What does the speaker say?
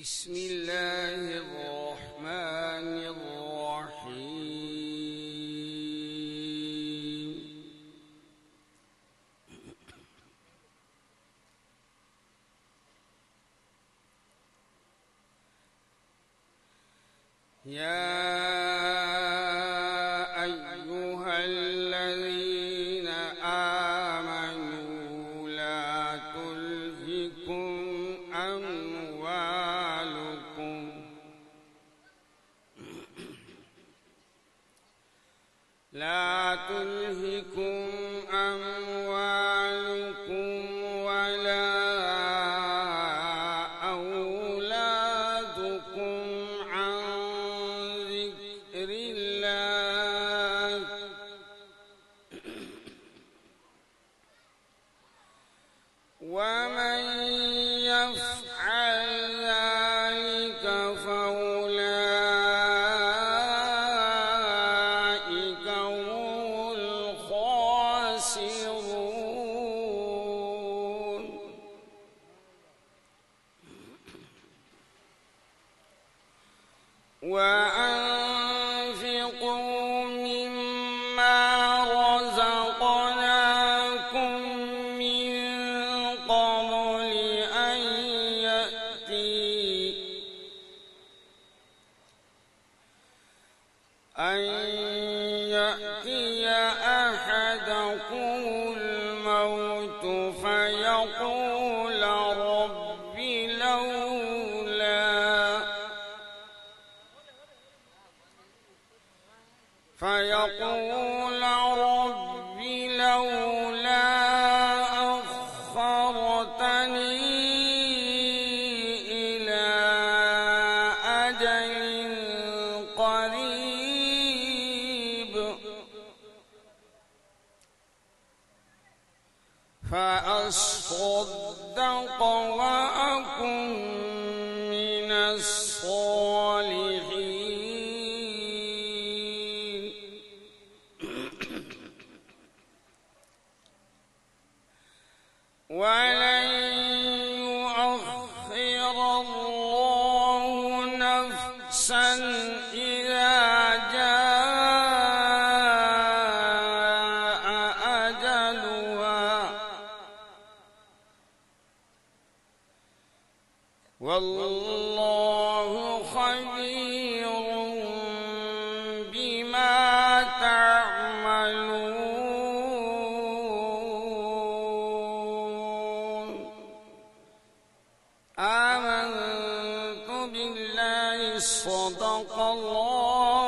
بسم الله الرحمن الرحيم. يا أيها الذين آمنوا لا تلهكم أموالكم ولا أولادكم عن ذكر الله ومن يفعل ذلك فأولئك هم الخاسرون. وأنفقوا مما رزقناكم من قبل أن يأتي أحدكم الموت فيقول رب لولا أخرتني إلى أجل قريب فأصدق وأكن من الصالحين. ولن يؤخر الله نفسا إذا جاء أجلها والله خبير بما تعملون. آمنت بالله صدق الله